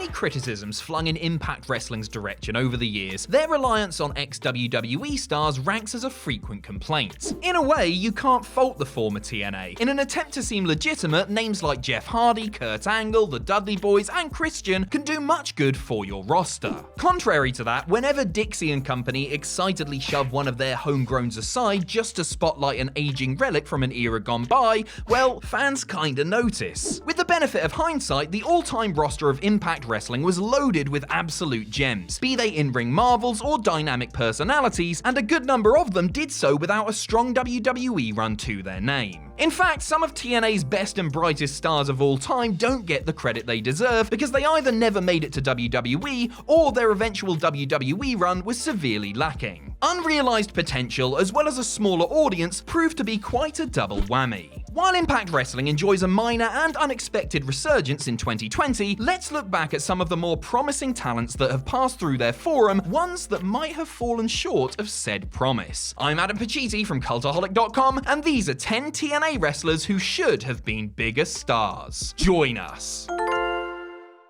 many criticisms flung in Impact Wrestling's direction over the years, their reliance on ex-WWE stars ranks as a frequent complaint. In a way, you can't fault the former TNA. In an attempt to seem legitimate, names like Jeff Hardy, Kurt Angle, the Dudley Boys, and Christian can do much good for your roster. Contrary to that, whenever Dixie and company excitedly shove one of their homegrowns aside just to spotlight an aging relic from an era gone by, well, fans kinda notice. With the benefit of hindsight, the all-time roster of Impact Wrestling was loaded with absolute gems, be they in-ring marvels or dynamic personalities, and a good number of them did so without a strong WWE run to their name. In fact, some of TNA's best and brightest stars of all time don't get the credit they deserve because they either never made it to WWE or their eventual WWE run was severely lacking. Unrealized potential as well as a smaller audience proved to be quite a double whammy. While Impact Wrestling enjoys a minor and unexpected resurgence in 2020, let's look back at some of the more promising talents that have passed through their forum, ones that might have fallen short of said promise. I'm Adam Pacitti from Cultaholic.com, and these are 10 TNA wrestlers who should have been bigger stars. Join us.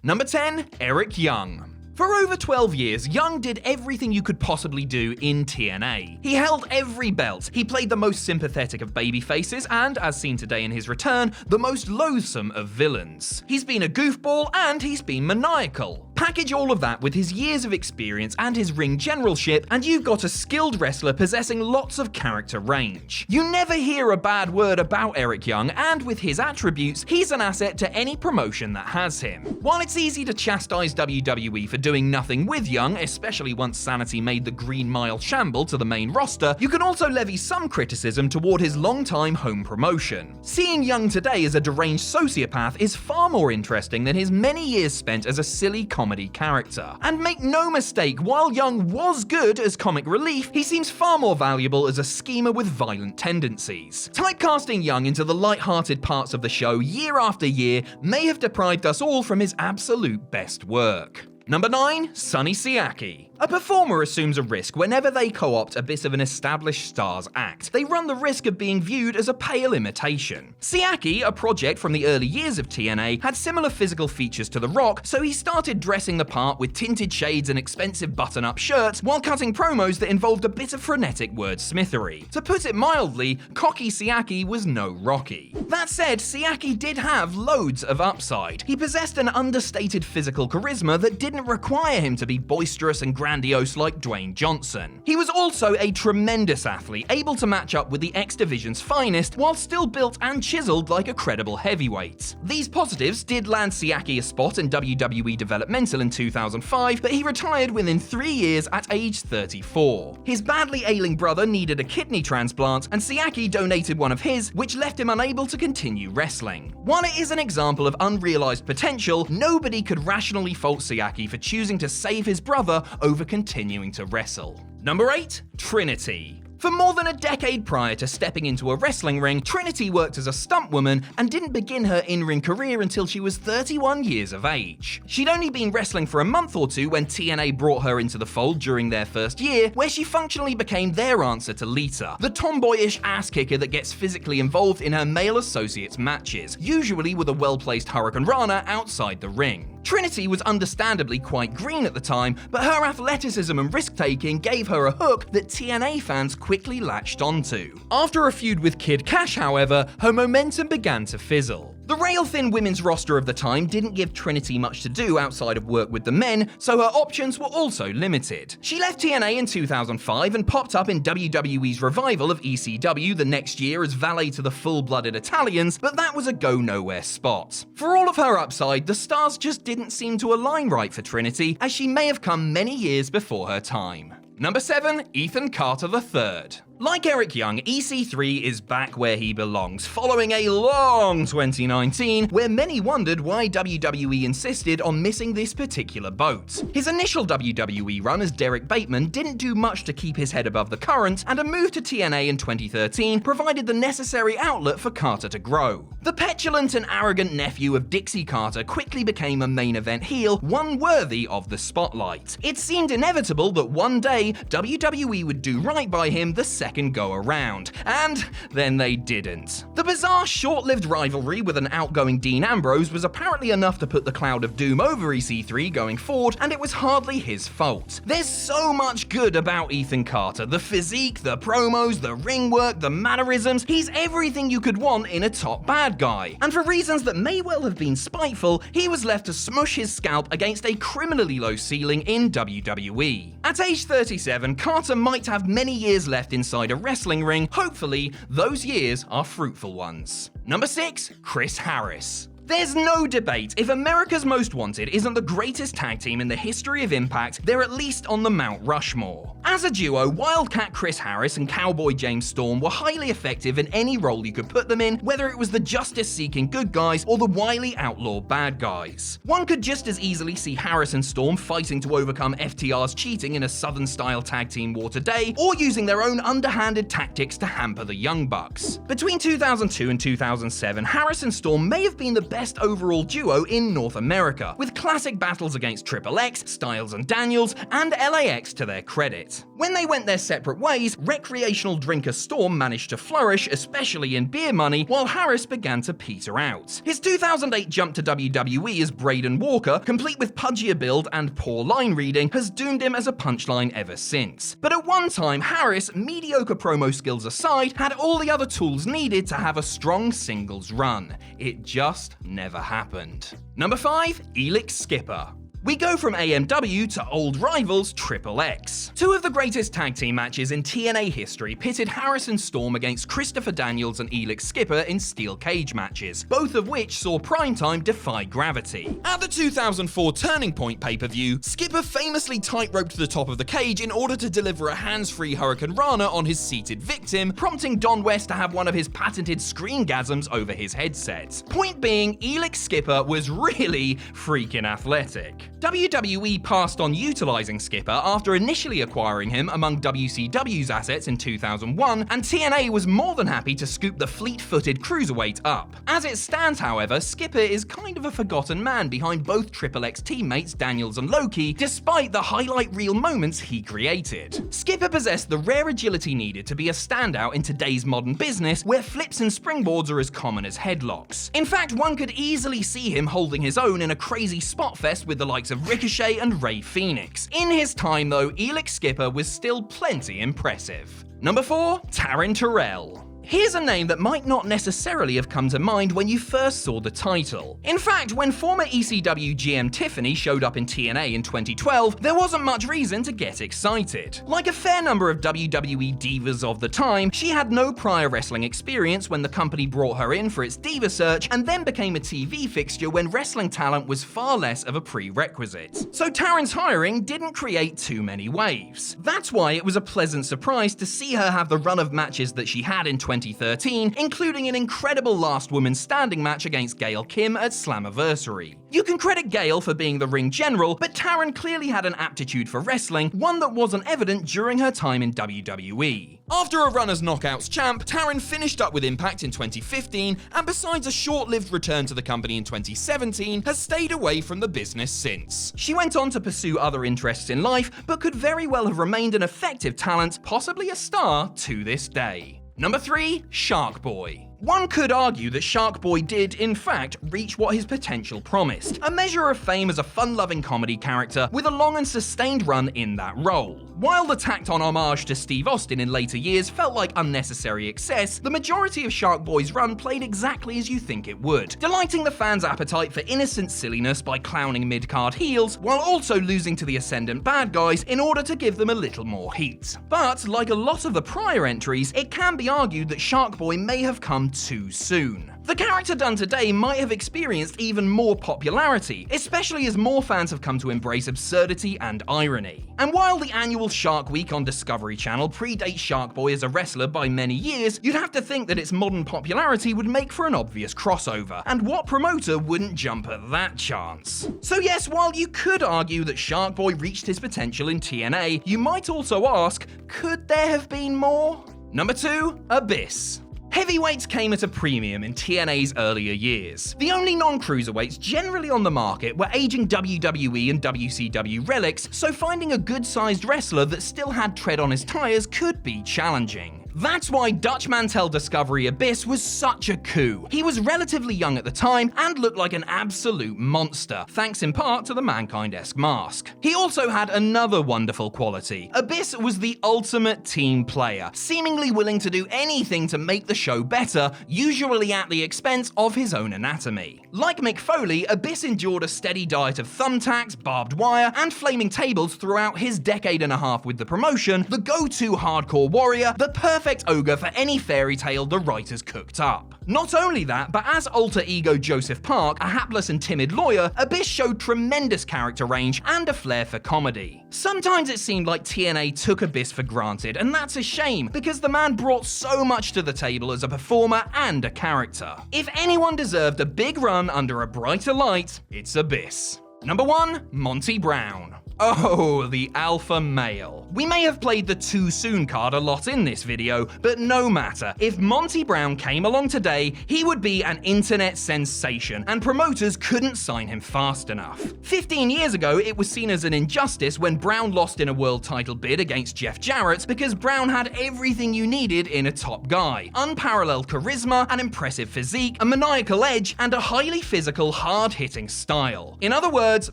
Number 10, Eric Young. For over 12 years, Young did everything you could possibly do in TNA. He held every belt, he played the most sympathetic of babyfaces and, as seen today in his return, the most loathsome of villains. He's been a goofball and he's been maniacal. Package all of that with his years of experience and his ring generalship, and you've got a skilled wrestler possessing lots of character range. You never hear a bad word about Eric Young, and with his attributes, he's an asset to any promotion that has him. While it's easy to chastise WWE for doing nothing with Young, especially once Sanity made the Green Mile shamble to the main roster, you can also levy some criticism toward his long-time home promotion. Seeing Young today as a deranged sociopath is far more interesting than his many years spent as a silly comedy character. And make no mistake, while Young was good as comic relief, he seems far more valuable as a schemer with violent tendencies. Typecasting Young into the light-hearted parts of the show year after year may have deprived us all from his absolute best work. Number 9, Sonny Sayaki. A performer assumes a risk whenever they co-opt a bit of an established star's act. They run the risk of being viewed as a pale imitation. Sayaki, a project from the early years of TNA, had similar physical features to The Rock, so he started dressing the part with tinted shades and expensive button-up shirts while cutting promos that involved a bit of frenetic wordsmithery. To put it mildly, cocky Sayaki was no Rocky. That said, Sayaki did have loads of upside. He possessed an understated physical charisma that didn't require him to be boisterous and grandiose like Dwayne Johnson. He was also a tremendous athlete, able to match up with the X Division's finest while still built and chiseled like a credible heavyweight. These positives did land Sayaki a spot in WWE Developmental in 2005, but he retired within 3 years at age 34. His badly ailing brother needed a kidney transplant, and Sayaki donated one of his, which left him unable to continue wrestling. While it is an example of unrealized potential, nobody could rationally fault Sayaki for choosing to save his brother over continuing to wrestle. Number 8, Trinity. For more than a decade prior to stepping into a wrestling ring, Trinity worked as a stunt woman and didn't begin her in-ring career until she was 31 years of age. She'd only been wrestling for a month or two when TNA brought her into the fold during their first year, where she functionally became their answer to Lita, the tomboyish ass-kicker that gets physically involved in her male associates' matches, usually with a well-placed Hurricane Rana outside the ring. Trinity was understandably quite green at the time, but her athleticism and risk-taking gave her a hook that TNA fans quickly latched onto. After a feud with Kid Cash, however, her momentum began to fizzle. The rail-thin women's roster of the time didn't give Trinity much to do outside of work with the men, so her options were also limited. She left TNA in 2005 and popped up in WWE's revival of ECW the next year as valet to the full-blooded Italians, but that was a go-nowhere spot. For all of her upside, the stars just didn't seem to align right for Trinity, as she may have come many years before her time. Number 7, Ethan Carter III. Like Eric Young, EC3 is back where he belongs, following a long 2019 where many wondered why WWE insisted on missing this particular boat. His initial WWE run as Derek Bateman didn't do much to keep his head above the current, and a move to TNA in 2013 provided the necessary outlet for Carter to grow. The petulant and arrogant nephew of Dixie Carter quickly became a main event heel, one worthy of the spotlight. It seemed inevitable that one day WWE would do right by him the second go around. And then they didn't. The bizarre short-lived rivalry with an outgoing Dean Ambrose was apparently enough to put the cloud of doom over EC3 going forward, and it was hardly his fault. There's so much good about Ethan Carter. The physique, the promos, the ring work, the mannerisms. He's everything you could want in a top bad guy. And for reasons that may well have been spiteful, he was left to smush his scalp against a criminally low ceiling in WWE. At age 37, Carter might have many years left inside a wrestling ring. Hopefully, those years are fruitful ones. Number 6, Chris Harris. There's no debate. If America's Most Wanted isn't the greatest tag team in the history of Impact, they're at least on the Mount Rushmore. As a duo, Wildcat Chris Harris and Cowboy James Storm were highly effective in any role you could put them in, whether it was the justice-seeking good guys or the wily outlaw bad guys. One could just as easily see Harris and Storm fighting to overcome FTR's cheating in a Southern-style tag team war today, or using their own underhanded tactics to hamper the Young Bucks. Between 2002 and 2007, Harris and Storm may have been the best overall duo in North America, with classic battles against Triple X, Styles and Daniels, and LAX to their credit. When they went their separate ways, recreational drinker Storm managed to flourish, especially in beer money, while Harris began to peter out. His 2008 jump to WWE as Braden Walker, complete with pudgier build and poor line reading, has doomed him as a punchline ever since. But at one time, Harris, mediocre promo skills aside, had all the other tools needed to have a strong singles run. It just never happened. Number 5, Lex Skipper. We go from AMW to old rivals Triple X. Two of the greatest tag team matches in TNA history pitted Harris and Storm against Christopher Daniels and Lex Skipper in steel cage matches, both of which saw primetime defy gravity. At the 2004 Turning Point pay-per-view, Skipper famously tight-roped to the top of the cage in order to deliver a hands-free Hurricane Rana on his seated victim, prompting Don West to have one of his patented screengasms over his headset. Point being, Lex Skipper was really freaking athletic. WWE passed on utilizing Skipper after initially acquiring him among WCW's assets in 2001, and TNA was more than happy to scoop the fleet-footed cruiserweight up. As it stands, however, Skipper is kind of a forgotten man behind both Triple X teammates Daniels and Loki, despite the highlight reel moments he created. Skipper possessed the rare agility needed to be a standout in today's modern business, where flips and springboards are as common as headlocks. In fact, one could easily see him holding his own in a crazy spot fest with the likes of Ricochet and Rey Fenix. In his time though, Lex Skipper was still plenty impressive. Number 4, Taryn Terrell. Here's a name that might not necessarily have come to mind when you first saw the title. In fact, when former ECW GM Tiffany showed up in TNA in 2012, there wasn't much reason to get excited. Like a fair number of WWE divas of the time, she had no prior wrestling experience when the company brought her in for its diva search, and then became a TV fixture when wrestling talent was far less of a prerequisite. So Taryn's hiring didn't create too many waves. That's why it was a pleasant surprise to see her have the run of matches that she had in 2013, including an incredible last woman standing match against Gail Kim at Slammiversary. You can credit Gail for being the ring general, but Taryn clearly had an aptitude for wrestling, one that wasn't evident during her time in WWE. After a run as Knockouts champ, Taryn finished up with Impact in 2015, and besides a short-lived return to the company in 2017, has stayed away from the business since. She went on to pursue other interests in life, but could very well have remained an effective talent, possibly a star, to this day. Number 3, Sharkboy. One could argue that Sharkboy did, in fact, reach what his potential promised, a measure of fame as a fun-loving comedy character with a long and sustained run in that role. While the tacked-on homage to Steve Austin in later years felt like unnecessary excess, the majority of Sharkboy's run played exactly as you think it would, delighting the fans' appetite for innocent silliness by clowning mid-card heels, while also losing to the ascendant bad guys in order to give them a little more heat. But, like a lot of the prior entries, it can be argued that Sharkboy may have come too soon. The character done today might have experienced even more popularity, especially as more fans have come to embrace absurdity and irony. And while the annual Shark Week on Discovery Channel predates Sharkboy as a wrestler by many years, you'd have to think that its modern popularity would make for an obvious crossover, and what promoter wouldn't jump at that chance? So yes, while you could argue that Sharkboy reached his potential in TNA, you might also ask, could there have been more? Number 2, Abyss. Heavyweights came at a premium in TNA's earlier years. The only non-cruiserweights generally on the market were aging WWE and WCW relics, so finding a good-sized wrestler that still had tread on his tires could be challenging. That's why Dutch Mantel Discovery Abyss was such a coup. He was relatively young at the time and looked like an absolute monster, thanks in part to the Mankind-esque mask. He also had another wonderful quality. Abyss was the ultimate team player, seemingly willing to do anything to make the show better, usually at the expense of his own anatomy. Like Mick Foley, Abyss endured a steady diet of thumbtacks, barbed wire, and flaming tables throughout his decade and a half with the promotion, the go-to hardcore warrior, the perfect ogre for any fairy tale the writers cooked up. Not only that, but as alter ego Joseph Park, a hapless and timid lawyer, Abyss showed tremendous character range and a flair for comedy. Sometimes it seemed like TNA took Abyss for granted, and that's a shame, because the man brought so much to the table as a performer and a character. If anyone deserved a big run under a brighter light, it's Abyss. Number 1, Monty Brown. Oh, the alpha male. We may have played the too soon card a lot in this video, but no matter. If Monty Brown came along today, he would be an internet sensation, and promoters couldn't sign him fast enough. 15 years ago, it was seen as an injustice when Brown lost in a world title bid against Jeff Jarrett, because Brown had everything you needed in a top guy. Unparalleled charisma, an impressive physique, a maniacal edge, and a highly physical, hard-hitting style. In other words,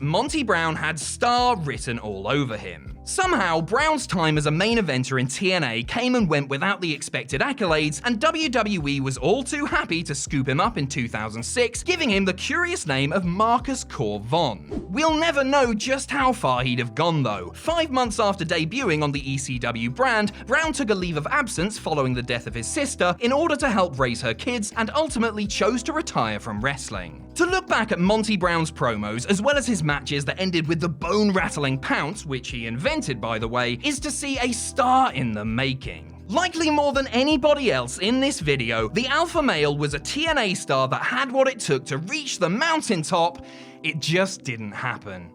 Monty Brown had star written all over him. Somehow, Brown's time as a main eventer in TNA came and went without the expected accolades, and WWE was all too happy to scoop him up in 2006, giving him the curious name of Marcus Cor Von. We'll never know just how far he'd have gone though. 5 months after debuting on the ECW brand, Brown took a leave of absence following the death of his sister in order to help raise her kids, and ultimately chose to retire from wrestling. To look back at Monty Brown's promos, as well as his matches that ended with the bone-rattling pounce, which he invented by the way, is to see a star in the making. Likely more than anybody else in this video, the alpha male was a TNA star that had what it took to reach the mountaintop. It just didn't happen.